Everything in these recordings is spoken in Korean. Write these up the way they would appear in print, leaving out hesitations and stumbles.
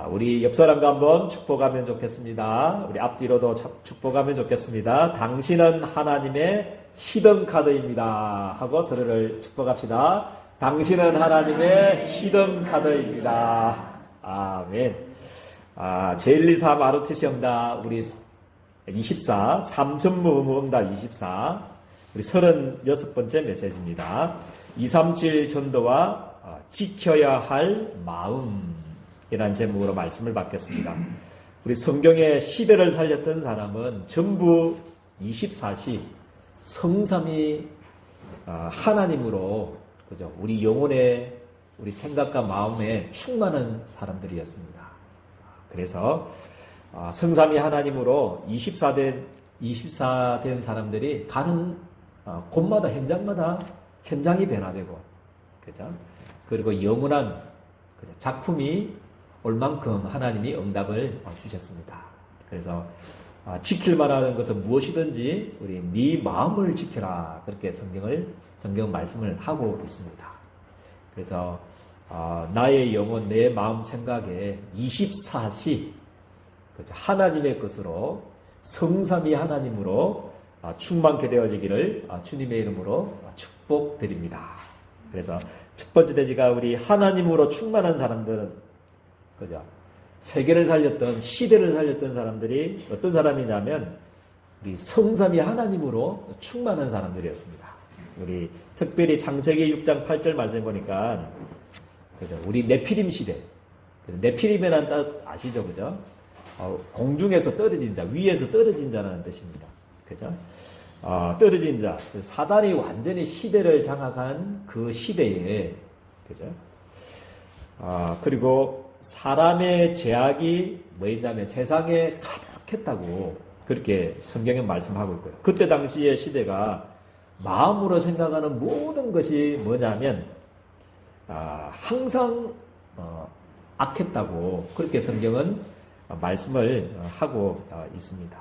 우리 옆 사람과 한번 축복하면 좋겠습니다. 우리 앞뒤로도 축복하면 좋겠습니다. 당신은 하나님의 히든 카드입니다. 하고 서로를 축복합시다. 당신은 하나님의 히든 카드입니다. 아멘. 제124 마루트 시험다 우리 24, 삼천무음음다 24, 우리 36번째 메시지입니다. 237 전도와 지켜야 할 마음이라는 제목으로 말씀을 받겠습니다. 우리 성경의 시대를 살렸던 사람은 전부 24시 성삼위 하나님으로 그죠? 우리 영혼에 우리 생각과 마음에 충만한 사람들이었습니다. 그래서 성삼위 하나님으로 24된 사람들이 가는 곳마다 현장마다 현장이 변화되고 그죠? 그리고 영원한 작품이 올 만큼 하나님이 응답을 주셨습니다. 그래서 지킬 만한 것은 무엇이든지 우리 네 마음을 지켜라 그렇게 성경 말씀을 하고 있습니다. 그래서 나의 영혼 내 마음 생각에 24시 하나님의 것으로 성삼위 하나님으로 충만케 되어지기를 주님의 이름으로 축복드립니다. 그래서 첫 번째 대지가 우리 하나님으로 충만한 사람들은 그죠? 세계를 살렸던 시대를 살렸던 사람들이 어떤 사람이냐면 우리 성삼위 하나님으로 충만한 사람들이었습니다. 우리 특별히 창세기 6장 8절 말씀 보니까 그죠? 우리 네피림 시대. 네피림이라는 뜻 아시죠? 그죠? 공중에서 떨어진 자, 위에서 떨어진 자라는 뜻입니다. 그죠? 떨어진 자, 사단이 완전히 시대를 장악한 그 시대에, 그죠? 그리고 사람의 제약이 뭐냐면 세상에 가득했다고 그렇게 성경에 말씀하고 있고요. 그때 당시의 시대가 마음으로 생각하는 모든 것이 뭐냐면, 항상, 악했다고 그렇게 성경은 말씀을 하고 있습니다.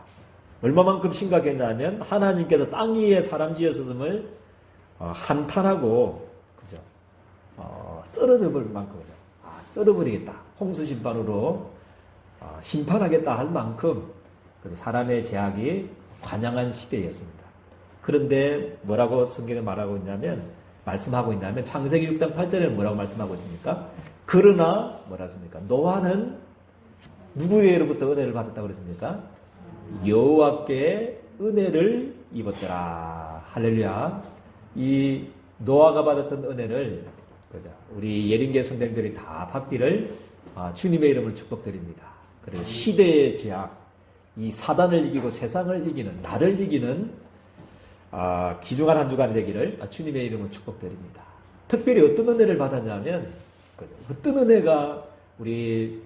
얼마만큼 심각했냐면 하나님께서 땅 위에 사람 지었음을 한탄하고 그죠? 썰어져 버릴 만큼 썰어버리겠다. 홍수 심판으로 심판하겠다 할 만큼 사람의 제약이 관영한 시대였습니다. 그런데 뭐라고 성경에 말씀하고 있냐면 창세기 6장 8절에는 뭐라고 말씀하고 있습니까? 그러나 뭐라 했습니까? 노아는 누구에게로부터 은혜를 받았다고 그랬습니까? 여호와께 은혜를 입었더라. 할렐루야. 이 노아가 받았던 은혜를 그죠? 우리 예린교 성도님들이 다 받기를 주님의 이름을 축복드립니다. 그리고 시대의 제약, 이 사단을 이기고 세상을 이기는 나를 이기는 귀중한 한 주간이 되기를 주님의 이름으로 축복드립니다. 특별히 어떤 은혜를 받았냐면 그죠? 어떤 은혜가 우리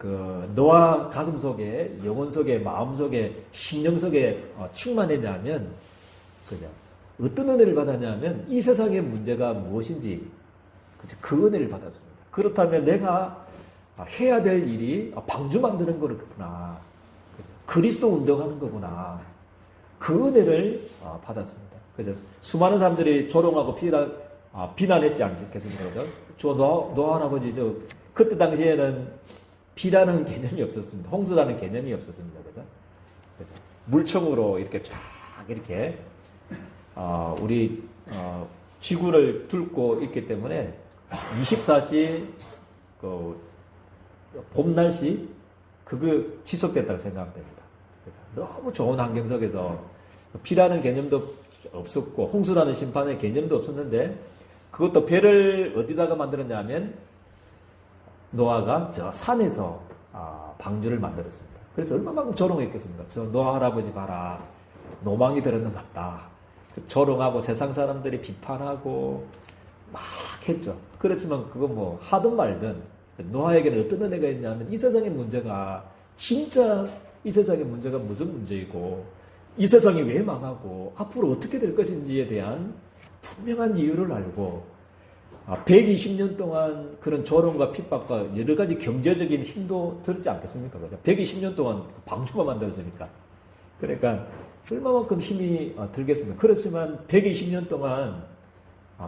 노아 가슴 속에 영혼 속에 마음 속에 심령 속에 충만했냐면 그죠? 어떤 은혜를 받았냐면 이 세상의 문제가 무엇인지 그죠? 그 은혜를 받았습니다. 그렇다면 내가 해야 될 일이 방주 만드는 거구나. 그죠? 그리스도 운동하는 거구나. 그 은혜를 받았습니다. 그래서 수많은 사람들이 조롱하고 비난했지 않겠습니까? 그죠? 노아 할아버지 그때 당시에는 비라는 개념이 없었습니다. 홍수라는 개념이 없었습니다. 그죠? 물총으로 이렇게 쫙 이렇게 우리 지구를 뚫고 있기 때문에 24시 봄 날씨 그거 지속됐다고 생각됩니다. 그죠? 너무 좋은 환경 속에서 비라는 개념도 없었고 홍수라는 심판의 개념도 없었는데 그것도 배를 어디다가 만들었냐면 노아가 저 산에서 방주를 만들었습니다. 그래서 얼마만큼 조롱했겠습니까? 저 노아 할아버지 봐라. 노망이 들었는 것 같다. 조롱하고 세상 사람들이 비판하고 막 했죠. 그렇지만 그거 뭐 하든 말든 노아에게는 어떤 은혜가 있냐면 이 세상의 문제가 진짜 이 세상의 문제가 무슨 문제이고 이 세상이 왜 망하고 앞으로 어떻게 될 것인지에 대한 분명한 이유를 알고 120년 동안 그런 조롱과 핍박과 여러 가지 경제적인 힘도 들었지 않겠습니까? 120년 동안 방주만 만들었으니까. 그러니까 얼마만큼 힘이 들겠습니까? 그렇지만 120년 동안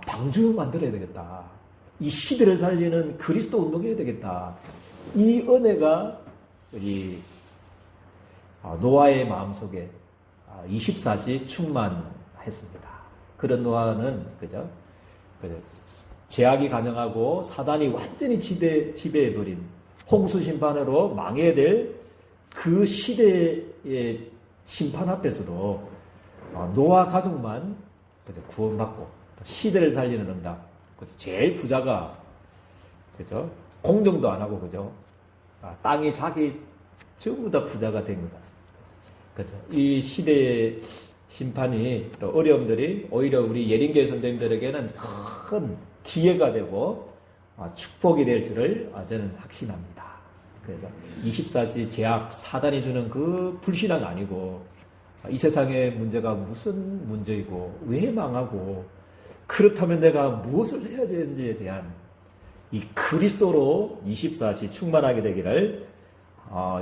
방주 만들어야 되겠다. 이 시대를 살리는 그리스도 운동해야 되겠다. 이 은혜가 우리 노아의 마음속에 24시 충만했습니다. 그런 노아는 그죠? 제약이 가능하고 사단이 완전히 지배해버린 홍수 심판으로 망해야 될 그 시대의 심판 앞에서도 노아 가족만 그죠? 구원받고 시대를 살리는 응답. 그죠? 제일 부자가 그죠? 공정도 안 하고 그죠? 땅이 자기 전부 다 부자가 된 것 같습니다. 그죠? 이 시대의 심판이 또 어려움들이 오히려 우리 예린교회 선생님들에게는 큰 기회가 되고 축복이 될 줄을 저는 확신합니다. 그래서 24시 제약 사단이 주는 그 불신앙 아니고 이 세상의 문제가 무슨 문제이고 왜 망하고 그렇다면 내가 무엇을 해야 되는지에 대한 이 그리스도로 24시 충만하게 되기를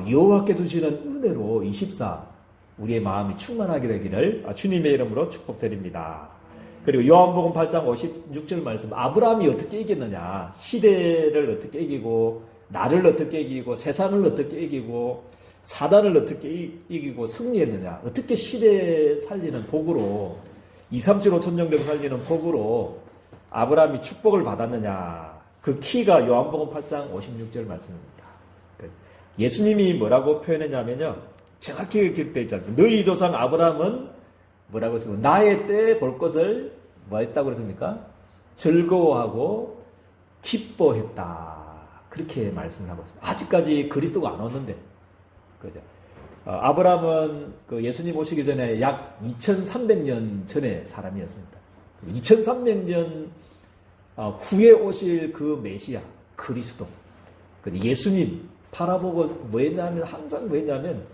여호와께 주시는 은혜로 24 우리의 마음이 충만하게 되기를 주님의 이름으로 축복드립니다. 그리고 요한복음 8장 56절 말씀 아브라함이 어떻게 이겼느냐 시대를 어떻게 이기고 나를 어떻게 이기고 세상을 어떻게 이기고 사단을 어떻게 이기고 승리했느냐 어떻게 시대 살리는 복으로 2, 3, 7, 5천 정도 살리는 복으로 아브라함이 축복을 받았느냐 그 키가 요한복음 8장 56절 말씀입니다. 예수님이 뭐라고 표현했냐면요 정확히 기록되어 있지 않습니까? 너희 조상 아브라함은 뭐라고 했습니까? 나의 때에 볼 것을 뭐 했다고 그랬습니까? 즐거워하고 기뻐했다. 그렇게 말씀을 하고 있습니다. 아직까지 그리스도가 안 왔는데, 그죠? 아브라함은 그 예수님 오시기 전에 약 2300년 전의 사람이었습니다. 2300년 후에 오실 그 메시아, 그리스도, 예수님 바라보고 뭐 했냐면, 항상 뭐 했냐면,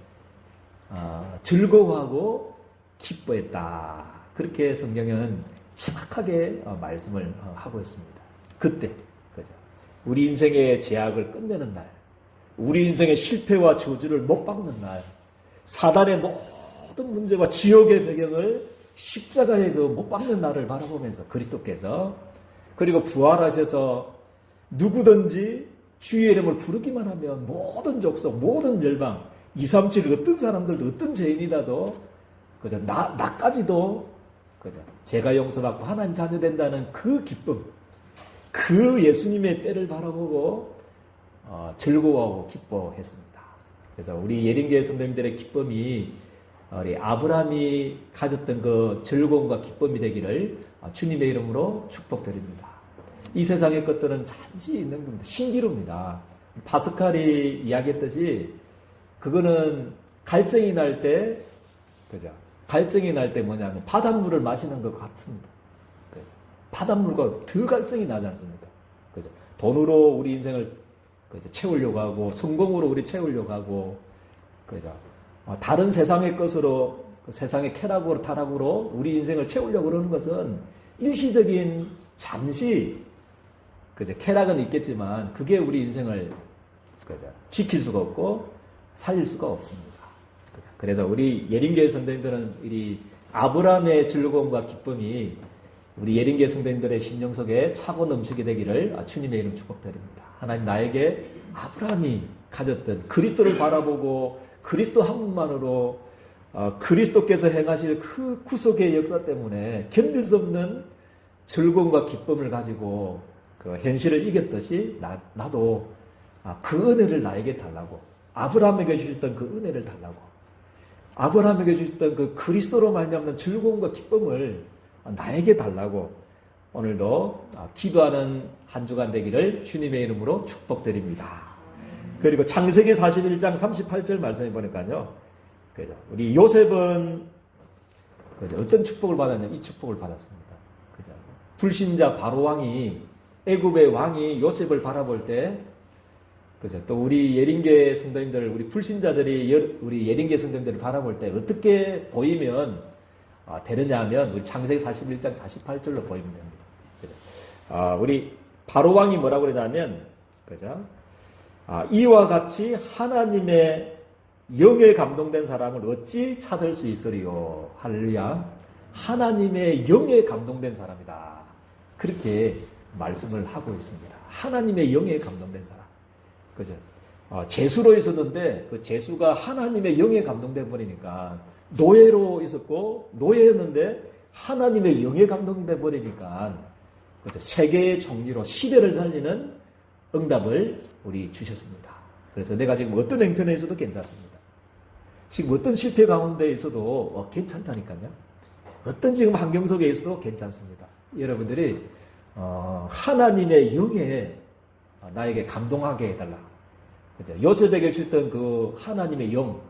즐거워하고 기뻐했다. 그렇게 성경은 정확하게 말씀을 하고 있습니다. 그때, 그죠? 우리 인생의 제약을 끝내는 날, 우리 인생의 실패와 저주를 못 박는 날, 사단의 모든 문제와 지옥의 배경을 십자가에 그 못 박는 날을 바라보면서 그리스도께서 그리고 부활하셔서 누구든지 주의 이름을 부르기만 하면 모든 족속, 모든 열방, 2, 3, 7 어떤 사람들도 어떤 죄인이라도 그죠? 나까지도 그죠? 제가 용서받고 하나님 자녀 된다는 그 기쁨, 그 예수님의 때를 바라보고 즐거워하고 기뻐했습니다. 그래서 우리 예린교회 선생님들의 기쁨이 우리 아브라함이 가졌던 그 즐거움과 기쁨이 되기를 주님의 이름으로 축복드립니다. 이 세상의 것들은 잠시 있는 겁니다. 신기루입니다. 파스칼이 이야기했듯이 그거는 갈증이 날 때, 그죠? 갈증이 날 때 뭐냐면 바닷물을 마시는 것 같습니다. 그죠? 바닷물과 더 갈증이 나지 않습니까? 그죠? 돈으로 우리 인생을 그죠? 채우려고 하고, 성공으로 우리 채우려고 하고, 그죠? 다른 세상의 것으로, 세상의 쾌락으로, 타락으로 우리 인생을 채우려고 그러는 것은 일시적인 잠시, 그죠? 쾌락은 있겠지만, 그게 우리 인생을, 그죠? 지킬 수가 없고, 살릴 수가 없습니다. 그죠? 그래서 우리 예린교회 선생님들은 이 아브라함의 즐거움과 기쁨이 우리 예린교회 성도님들의 심령 속에 차고 넘치게 되기를 주님의 이름 축복드립니다. 하나님 나에게 아브라함이 가졌던 그리스도를 바라보고 그리스도 한 분만으로 그리스도께서 행하실 그 구속의 역사 때문에 견딜 수 없는 즐거움과 기쁨을 가지고 그 현실을 이겼듯이 나도 그 은혜를 나에게 달라고 아브라함에게 주셨던 그 은혜를 달라고 아브라함에게 주셨던 그 그리스도로 말미암는 즐거움과 기쁨을 나에게 달라고 오늘도 기도하는 한 주간 되기를 주님의 이름으로 축복드립니다. 그리고 창세기 41장 38절 말씀해 보니까요. 그죠? 우리 요셉은 그죠? 어떤 축복을 받았냐면 이 축복을 받았습니다. 그죠? 불신자 바로 왕이 애굽의 왕이 요셉을 바라볼 때 그죠? 또 우리 예린교회 성도님들 우리 불신자들이 우리 예린교회 성도님들을 바라볼 때 어떻게 보이면 되느냐 하면 우리 창세기 41장 48절로 보이면 됩니다. 그죠? 우리 바로 왕이 뭐라고 그러냐면 그죠? 이와 같이 하나님의 영에 감동된 사람을 어찌 찾을 수 있으리요? 할렐루야. 하나님의 영에 감동된 사람이다. 그렇게 말씀을 하고 있습니다. 하나님의 영에 감동된 사람. 그죠? 제수로 있었는데 그 제수가 하나님의 영에 감동돼 버리니까 노예로 있었고 노예였는데 하나님의 영에 감동돼 버리니까 그죠? 세계의 총리로 시대를 살리는 응답을 우리 주셨습니다. 그래서 내가 지금 어떤 형편에 있어도 괜찮습니다. 지금 어떤 실패 가운데 있어도 괜찮다니까요. 어떤 지금 환경 속에 있어도 괜찮습니다. 여러분들이 하나님의 영에 나에게 감동하게 해달라. 그죠? 요셉에게 주셨던 그 하나님의 영,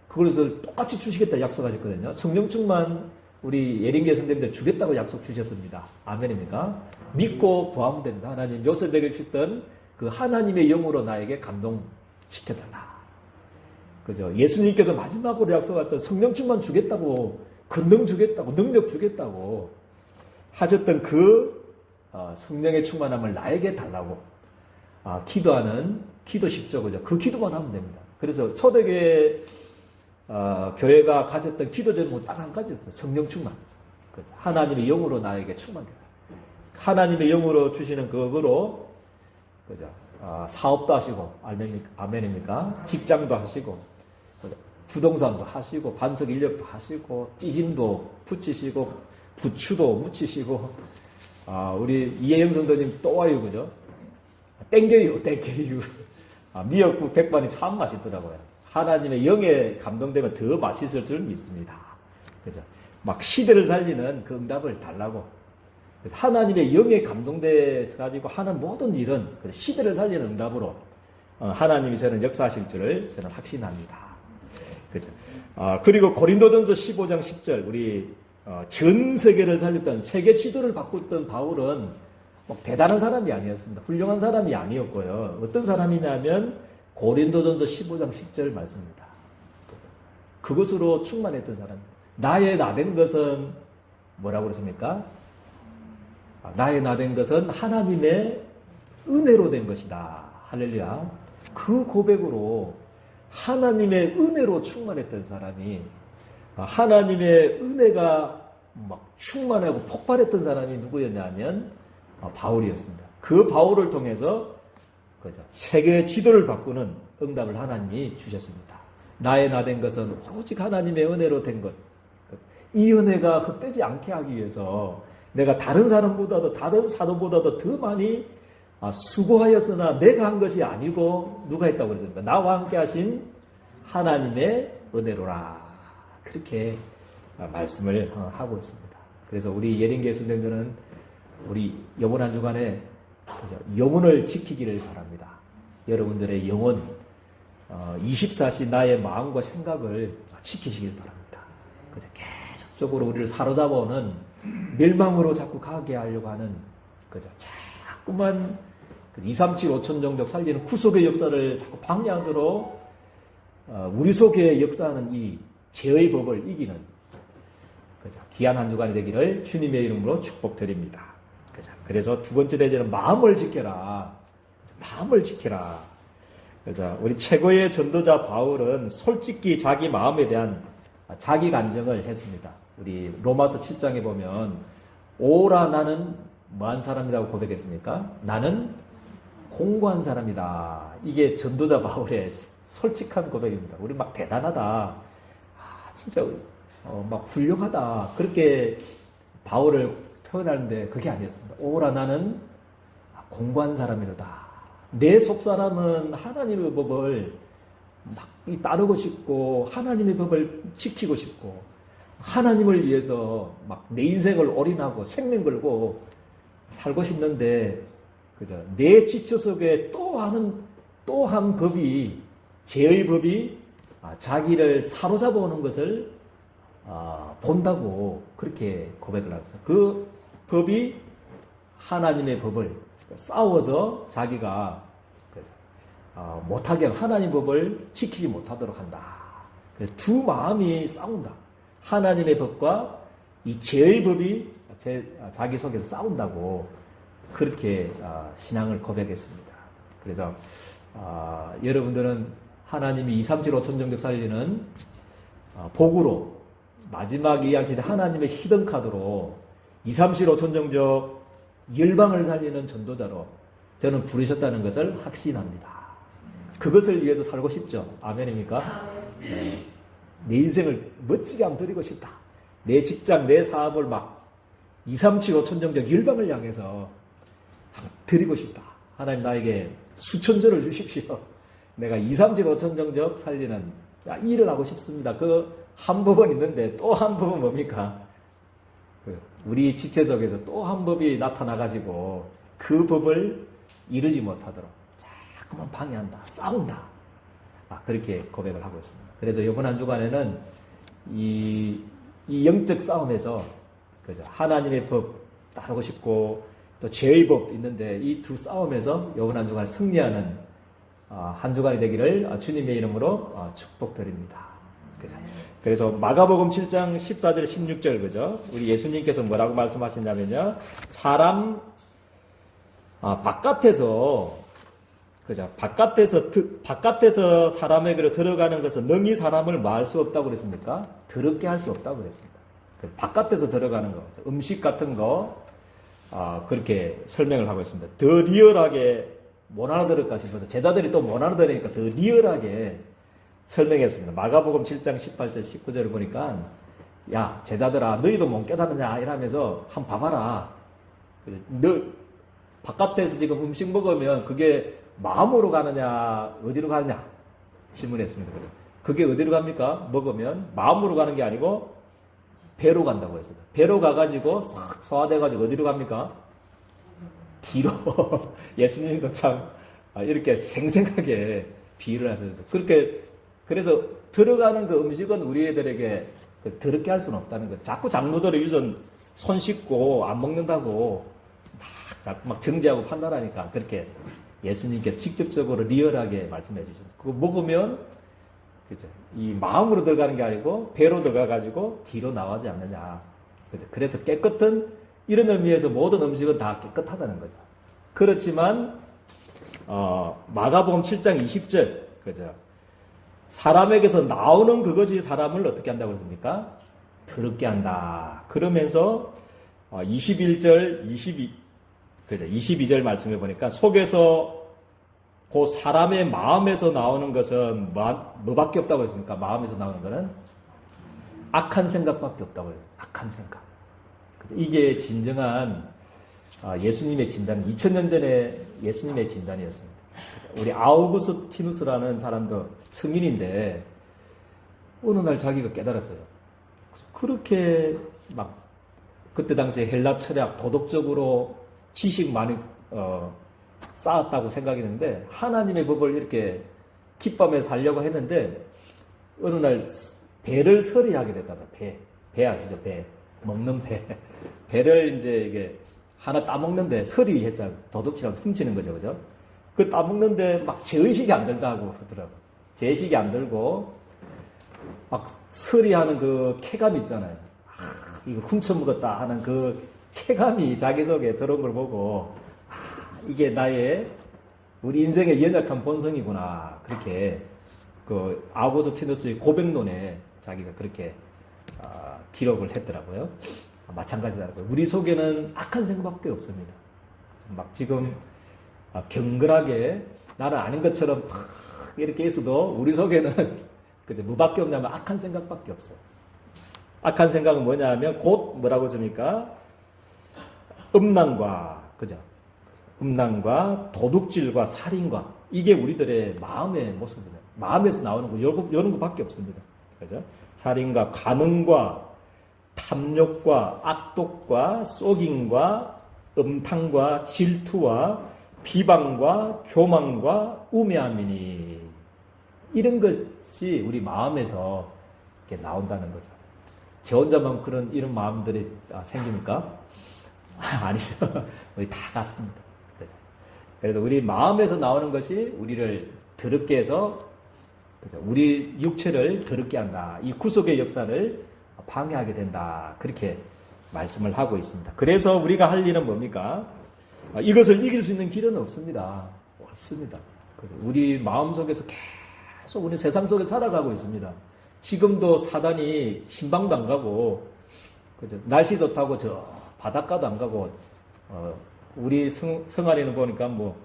그것을 똑같이 주시겠다 약속하셨거든요. 성령 충만 우리 예린계 성도님들 주겠다고 약속 주셨습니다. 아멘입니까? 믿고 구하면 됩니다. 하나님 요셉에게 주셨던 그 하나님의 영으로 나에게 감동시켜달라. 그죠? 예수님께서 마지막으로 약속했던 성령 충만 주겠다고, 권능 주겠다고, 능력 주겠다고 하셨던 그 성령의 충만함을 나에게 달라고 기도하는 기도식죠. 그죠? 그 기도만 하면 됩니다. 그래서 초대교회 교회가 가졌던 기도 제목은 딱 한 가지였어요. 성령 충만. 그죠? 하나님의 영으로 나에게 충만되라. 하나님의 영으로 주시는 그거로 그죠? 사업도 하시고 아멘입니까? 직장도 하시고 그죠? 부동산도 하시고 반석 인력도 하시고 찌짐도 붙이시고 부추도 묻히시고 우리 이혜영 성도님 또 와요. 그죠? 땡겨요. 미역국 백반이 참 맛있더라고요. 하나님의 영에 감동되면 더 맛있을 줄 믿습니다. 그죠? 막 시대를 살리는 그 응답을 달라고. 그래서 하나님의 영에 감동돼서 가지고 하는 모든 일은 시대를 살리는 응답으로 하나님이 저는 역사하실 줄을 저는 확신합니다. 그죠? 그리고 고린도전서 15장 10절 우리 전 세계를 살렸던 세계 지도를 바꿨던 바울은 대단한 사람이 아니었습니다. 훌륭한 사람이 아니었고요. 어떤 사람이냐면 고린도전서 15장 10절 말씀입니다. 그것으로 충만했던 사람입니다. 나의 나된 것은 뭐라고 그러십니까? 나의 나된 것은 하나님의 은혜로 된 것이다. 할렐루야. 그 고백으로 하나님의 은혜로 충만했던 사람이 하나님의 은혜가 막 충만하고 폭발했던 사람이 누구였냐면 바울이었습니다. 그 바울을 통해서 세계의 지도를 바꾸는 응답을 하나님이 주셨습니다. 나의 나된 것은 오로지 하나님의 은혜로 된 것. 이 은혜가 헛되지 않게 하기 위해서 내가 다른 사람보다도 다른 사도보다도 더 많이 수고하였으나 내가 한 것이 아니고 누가 했다고 그랬습니까? 나와 함께 하신 하나님의 은혜로라. 그렇게 말씀을 하고 있습니다. 그래서 우리 예린교회 성도님들은 우리 이번 한 주간에 영혼을 지키기를 바랍니다. 여러분들의 영혼 24시 나의 마음과 생각을 지키시길 바랍니다. 계속적으로 우리를 사로잡아오는 멸망으로 자꾸 가게 하려고 하는 자꾸만 237, 5천 정적 살리는 구속의 역사를 자꾸 방해하도록 우리 속에 역사하는 이 죄의 법을 이기는 귀한 한 주간이 되기를 주님의 이름으로 축복드립니다. 그래서 두 번째 대제는 마음을 지켜라. 마음을 지켜라. 그래서 우리 최고의 전도자 바울은 솔직히 자기 마음에 대한 자기 간증을 했습니다. 우리 로마서 7장에 보면 오라 나는 뭐한 사람이라고 고백했습니까? 나는 공고한 사람이다. 이게 전도자 바울의 솔직한 고백입니다. 우리 막 대단하다. 진짜 막 훌륭하다. 그렇게 바울을 표현하는데 그게 아니었습니다. 오라 나는 공고한 사람이로다. 내 속사람은 하나님의 법을 막 따르고 싶고 하나님의 법을 지키고 싶고 하나님을 위해서 막 내 인생을 올인하고 생명 걸고 살고 싶는데 그죠? 내 지체 속에 또 한 법이 죄의 법이 자기를 사로잡아 오는 것을 본다고 그렇게 고백을 합니다. 그 법이 하나님의 법을 싸워서 자기가 못하게 하나님 법을 지키지 못하도록 한다. 그래서 두 마음이 싸운다. 하나님의 법과 이 죄의 법이 자기 속에서 싸운다고 그렇게 신앙을 고백했습니다. 그래서 여러분들은 하나님이 237, 5천 정적 살리는 복으로 마지막 이야기시대 하나님의 히든카드로 237, 5천 정적 열방을 살리는 전도자로 저는 부르셨다는 것을 확신합니다. 그것을 위해서 살고 싶죠. 아멘입니까? 네. 내 인생을 멋지게 한번 드리고 싶다. 내 직장, 내 사업을 막 2, 3, 7, 5천 정적 열방을 향해서 한번 드리고 싶다. 하나님 나에게 수천조를 주십시오. 내가 2, 3, 7, 5천 정적 살리는 일을 하고 싶습니다. 그 한 법은 있는데 또 한 법은 뭡니까? 우리 지체 속에서 또 한 법이 나타나가지고 그 법을 이루지 못하도록 자꾸만 방해한다. 싸운다. 그렇게 고백을 하고 있습니다. 그래서 이번 한 주간에는 이 영적 싸움에서 그죠? 하나님의 법 따르고 싶고 또 죄의 법 있는데 이 두 싸움에서 이번 한 주간 승리하는 한 주간이 되기를 주님의 이름으로 축복드립니다. 그죠? 그래서 마가복음 7장 14절 16절 그죠? 우리 예수님께서 뭐라고 말씀하시냐면요. 사람 바깥에서 그죠? 바깥에서 사람에게로 들어가는 것은 능히 사람을 마할 수 없다고 그랬습니까? 더럽게 할 수 없다고 그랬습니다. 바깥에서 들어가는 거, 음식 같은 거, 그렇게 설명을 하고 있습니다. 더 리얼하게 못 알아들을까 싶어서 제자들이 또 못 알아들으니까 더 리얼하게 설명했습니다. 마가복음 7장 18절 19절을 보니까 야 제자들아 너희도 못 깨닫느냐 이러면서 한번 봐봐라. 너 바깥에서 지금 음식 먹으면 그게 마음으로 가느냐 어디로 가느냐 질문했습니다. 그죠? 그게 어디로 갑니까? 먹으면 마음으로 가는 게 아니고 배로 간다고 했습니다. 배로 가가지고 싹 소화돼가지고 어디로 갑니까? 뒤로. 예수님도 참 이렇게 생생하게 비유를 하셔서 그렇게 그래서 들어가는 그 음식은 우리 애들에게 더럽게 할 수는 없다는 거죠. 자꾸 장로들이 요즘 손 씻고 안 먹는다고 자꾸 막 정죄하고 판단하니까 그렇게 예수님께 직접적으로 리얼하게 말씀해 주셨습니다. 그거 먹으면 그죠? 이 마음으로 들어가는 게 아니고 배로 들어가가지고 뒤로 나가지 않느냐. 그죠? 그래서 깨끗한 이런 의미에서 모든 음식은 다 깨끗하다는 거죠. 그렇지만 마가복음 7장 20절 그죠? 사람에게서 나오는 그것이 사람을 어떻게 한다고 그랬습니까? 더럽게 한다. 그러면서 21절, 22절 말씀해 보니까 속에서 그 사람의 마음에서 나오는 것은 뭐밖에 없다고 했습니까? 마음에서 나오는 것은 악한 생각밖에 없다고 해요. 악한 생각. 이게 진정한 예수님의 진단, 2000년 전에 예수님의 진단이었습니다. 우리 아우구스티누스라는 사람도 성인인데 어느 날 자기가 깨달았어요. 그렇게 막 그때 당시에 헬라 철학 도덕적으로 지식 많이 쌓았다고 생각했는데 하나님의 법을 이렇게 기쁨에서 살려고 했는데 어느 날 배를 서리하게 됐다다. 배 아시죠? 배 먹는 배를 이제 이게 하나 따먹는데 서리했잖아. 도둑질하고 훔치는 거죠, 그죠? 그 따먹는데 막 제의식이 안 들다고 하더라고. 제의식이 안 들고 막 서리하는 그 쾌감 있잖아요. 이거 훔쳐먹었다 하는 그 쾌감이 자기 속에 들어온 걸 보고 이게 나의 우리 인생의 연약한 본성이구나. 그렇게 그 아우구스티누스의 고백론에 자기가 그렇게 기록을 했더라고요. 마찬가지더라고요. 우리 속에는 악한 생각밖에 없습니다. 막 지금 경건하게 나는 아는 것처럼 이렇게 있어도 우리 속에는 그죠? 뭐밖에 없냐면 악한 생각밖에 없어요. 악한 생각은 뭐냐면 곧 뭐라고 했습니까? 음란과 그죠? 음란과 도둑질과 살인과 이게 우리들의 마음의 모습이에요. 마음에서 나오는 거 이런 거밖에 없습니다. 그죠? 살인과 간음과 탐욕과 악독과 속임과 음탕과 질투와 비방과 교만과 우매함이니 이런 것이 우리 마음에서 이렇게 나온다는 거죠. 제 혼자만 이런 마음들이 생깁니까? 아니죠. 우리 다 같습니다. 그래서 우리 마음에서 나오는 것이 우리를 더럽게 해서 그죠? 우리 육체를 더럽게 한다. 이 구속의 역사를 방해하게 된다. 그렇게 말씀을 하고 있습니다. 그래서 우리가 할 일은 뭡니까? 이것을 이길 수 있는 길은 없습니다. 없습니다. 그래서 우리 마음속에서 계속 우리 세상 속에 살아가고 있습니다. 지금도 사단이 신방도 안 가고 그죠? 날씨 좋다고 저 바닷가도 안 가고 우리 성안에는 보니까 뭐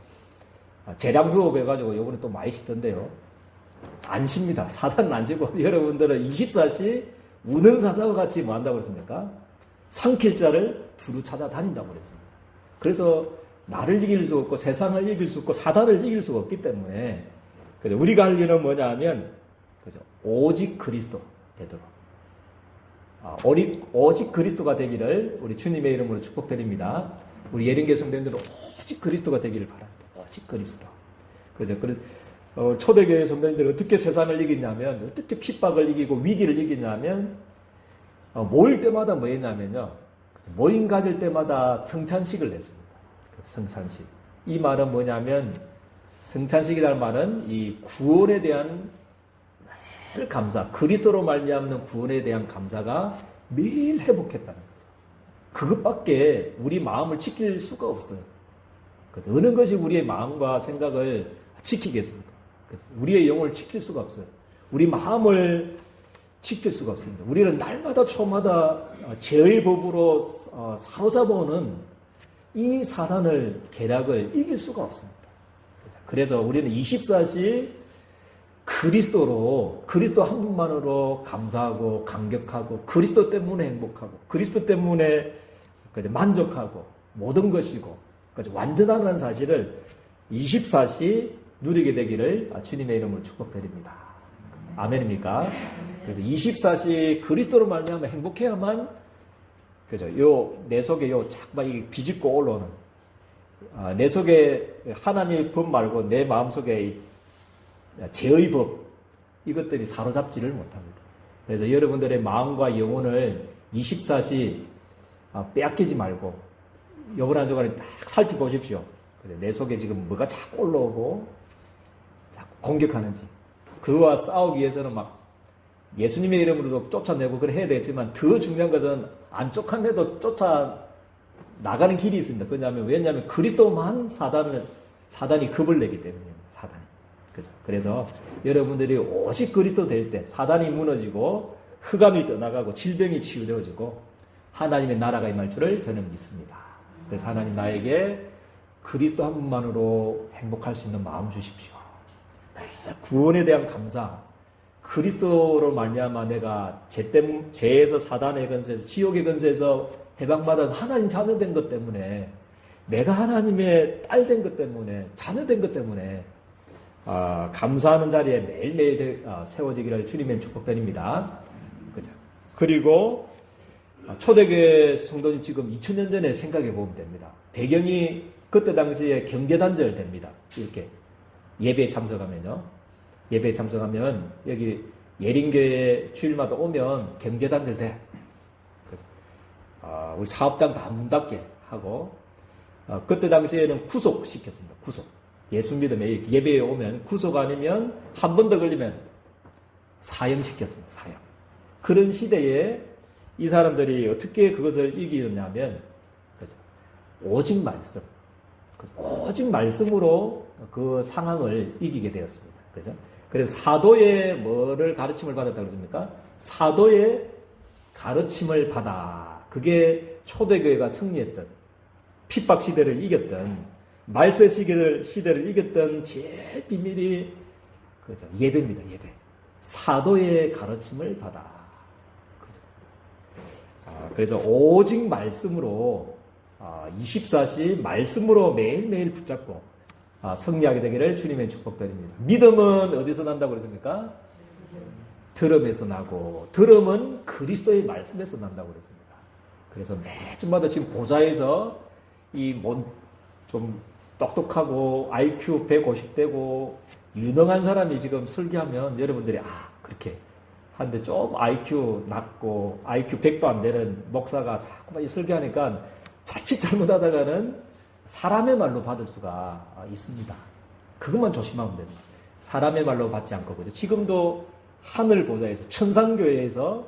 재량수업 해가지고 요번에 또 많이 쉬던데요. 안 쉽니다. 사단은 안 쉬고 여러분들은 24시 우는 사자와 같이 뭐 한다고 그랬습니까? 삼킬 자를 두루 찾아다닌다고 그랬습니다. 그래서 나를 이길 수 없고 세상을 이길 수 없고 사단을 이길 수가 없기 때문에 그죠? 우리가 할 일은 뭐냐 하면 그죠? 오직 그리스도 되도록 오직 그리스도가 되기를 우리 주님의 이름으로 축복드립니다. 우리 예린교 성도님들은 오직 그리스도가 되기를 바랍니다. 오직 그리스도. 그죠? 그래서 초대교회 성도님들은 어떻게 세상을 이기냐면 어떻게 핍박을 이기고 위기를 이기냐면 모일 때마다 뭐 했냐면요. 모임 가질 때마다 성찬식을 냈습니다. 성찬식. 이 말은 뭐냐면 성찬식이라는 말은 이 구원에 대한 늘 감사, 그리스도로 말미암는 구원에 대한 감사가 매일 회복했다는 거죠. 그것밖에 우리 마음을 지킬 수가 없어요. 그래서 어느 것이 우리의 마음과 생각을 지키겠습니까? 그래서 우리의 영혼을 지킬 수가 없어요. 우리 마음을 지킬 수가 없습니다. 우리는 날마다 초마다 죄의 법으로 사로잡아오는 이 사단을 계략을 이길 수가 없습니다. 그래서 우리는 24시 그리스도 한 분만으로 감사하고 감격하고 그리스도 때문에 행복하고 그리스도 때문에 만족하고 모든 것이고 완전하다는 사실을 24시 누리게 되기를 주님의 이름으로 축복드립니다. 아멘입니까? 그래서 24시 그리스도로 말미암아 행복해야만 그죠? 내 속에 자꾸만 비집고 올라오는 내 속에 하나님의 법 말고 내 마음 속에 죄의 법 이것들이 사로잡지를 못합니다. 그래서 여러분들의 마음과 영혼을 24시 빼앗기지 말고 요번 한 주간에 딱 살펴보십시오. 내 속에 지금 뭐가 자꾸 올라오고 자꾸 공격하는지 그와 싸우기 위해서는 막 예수님의 이름으로도 쫓아내고 그래 해야 되겠지만 더 중요한 것은 안 쫓아내도 쫓아 나가는 길이 있습니다. 왜냐하면 그리스도만 사단이 겁을 내기 때문입니다. 사단이. 그죠? 그래서 여러분들이 오직 그리스도 될 때 사단이 무너지고 흑암이 떠나가고 질병이 치유되어지고 하나님의 나라가 임할 줄을 저는 믿습니다. 그래서 하나님 나에게 그리스도 한 분만으로 행복할 수 있는 마음 주십시오. 구원에 대한 감사, 그리스도로 말미암아 내가 죄에서 사단의 건세에서 지옥의 건세에서 해방받아서 하나님 자녀 된 것 때문에 내가 하나님의 딸 된 것 때문에 자녀 된 것 때문에 감사하는 자리에 매일매일 세워지기를 주님의 축복드립니다. 그죠? 그리고 초대교회 성도님 지금 2000년 전에 생각해 보면 됩니다. 배경이 그때 당시에 경제단절 됩니다. 이렇게 예배에 참석하면요. 예배에 참석하면 여기 예린교회 주일마다 오면 경제단절 돼. 그죠? 우리 사업장 다 문 닫게 하고 그때 당시에는 구속시켰습니다. 구속. 예수 믿음에 예배에 오면 구속 아니면 한 번 더 걸리면 사형시켰습니다. 사형. 그런 시대에 이 사람들이 어떻게 그것을 이기었냐면 그죠? 오직 말씀. 오직 말씀으로 그 상황을 이기게 되었습니다. 그죠? 그래서 사도의 뭐를 가르침을 받았다고 그랬습니까? 사도의 가르침을 받아. 그게 초대교회가 승리했던 핍박 시대를 이겼던 말세 시대를 이겼던 제일 비밀이 그죠? 예배입니다. 예배. 사도의 가르침을 받아. 그죠? 그래서 오직 말씀으로 24시 말씀으로 매일매일 붙잡고 승리하게 되기를 주님의 축복드립니다. 믿음은 어디서 난다고 그랬습니까? 들음에서 나고 들음은 그리스도의 말씀에서 난다고 그랬습니다. 그래서 매주마다 지금 보좌에서 좀 똑똑하고 IQ 150되고 유능한 사람이 지금 설교하면 여러분들이 그렇게 한데 좀 IQ 낮고 IQ 100도 안 되는 목사가 자꾸만 설교하니까 자칫 잘못하다가는 사람의 말로 받을 수가 있습니다. 그것만 조심하면 됩니다. 사람의 말로 받지 않고 그죠? 지금도 하늘 보좌에서 천상교회에서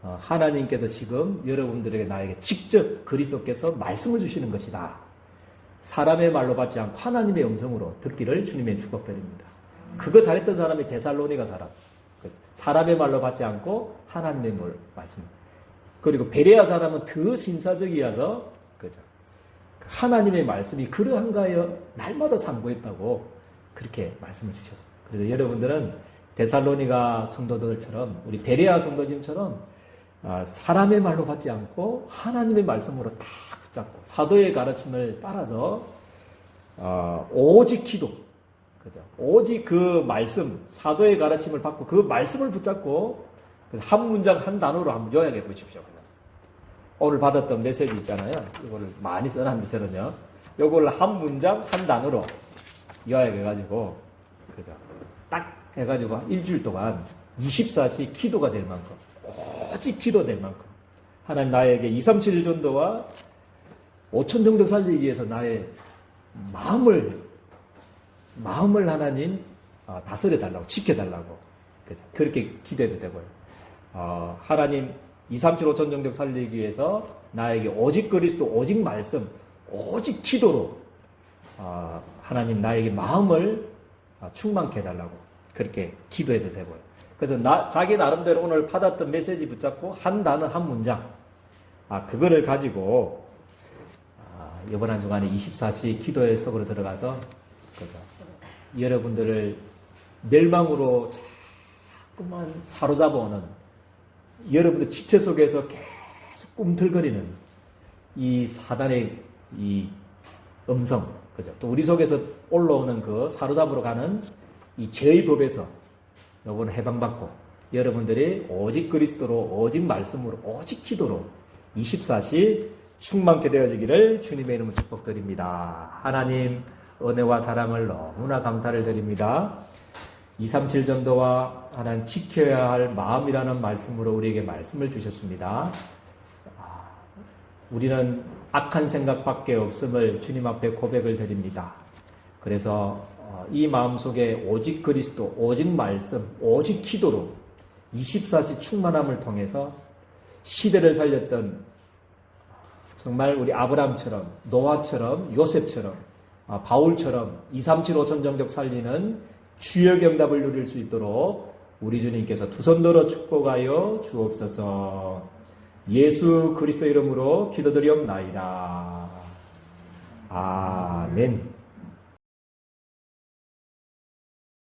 하나님께서 지금 여러분들에게 나에게 직접 그리스도께서 말씀을 주시는 것이다. 사람의 말로 받지 않고 하나님의 음성으로 듣기를 주님의 축복드립니다. 그거 잘했던 사람이 데살로니가 사람. 사람의 말로 받지 않고 하나님의 말씀. 그리고 베레아 사람은 더 신사적이어서 그죠? 하나님의 말씀이 그러한가요? 날마다 상고했다고 그렇게 말씀을 주셨습니다. 그래서 여러분들은 데살로니가 성도들처럼 우리 베레아 성도님처럼 사람의 말로 받지 않고 하나님의 말씀으로 다 붙잡고 사도의 가르침을 따라서 오직 기도, 그죠? 오직 그 말씀, 사도의 가르침을 받고 그 말씀을 붙잡고 그래서 한 문장 한 단어로 한번 요약해 보십시오. 오늘 받았던 메시지 있잖아요. 이거를 많이 써놨는데 저는요. 이걸 한 문장 한 단어로 요약해가지고 그죠? 딱 해가지고 일주일 동안 24시 기도가 될 만큼 오직 기도 될 만큼 하나님 나에게 237 전도와 5천 정도 살리기 위해서 나의 마음을 하나님 다스려 달라고 지켜달라고 그죠? 그렇게 기도해도 되고요. 하나님 237 5천 정도 살리기 위해서 나에게 오직 그리스도 오직 말씀 오직 기도로 하나님 나에게 마음을 충만케 해달라고 그렇게 기도해도 되고요. 그래서 자기 나름대로 오늘 받았던 메시지 붙잡고 한 단어 한 문장 그거를 가지고 이번 한 주간에 24시 기도의 속으로 들어가서 그죠? 여러분들을 멸망으로 자꾸만 사로잡아오는 여러분들 지체 속에서 계속 꿈틀거리는 이 사단의 이 음성, 그죠? 또 우리 속에서 올라오는 그 사로잡으러 가는 이 죄의 법에서 요거는 해방받고 여러분들이 오직 그리스도로 오직 말씀으로 오직 기도로 24시 충만케 되어지기를 주님의 이름으로 축복드립니다. 하나님 은혜와 사랑을 너무나 감사를 드립니다. 237 전도와 하나님 지켜야 할 마음이라는 말씀으로 우리에게 말씀을 주셨습니다. 우리는 악한 생각밖에 없음을 주님 앞에 고백을 드립니다. 그래서 이 마음속에 오직 그리스도, 오직 말씀, 오직 기도로 24시 충만함을 통해서 시대를 살렸던 정말 우리 아브람처럼, 노아처럼, 요셉처럼, 바울처럼 237 5천 정력 살리는 주의 응답을 누릴 수 있도록 우리 주님께서 두 손 들어 축복하여 주옵소서. 예수 그리스도 이름으로 기도드리옵나이다. 아멘.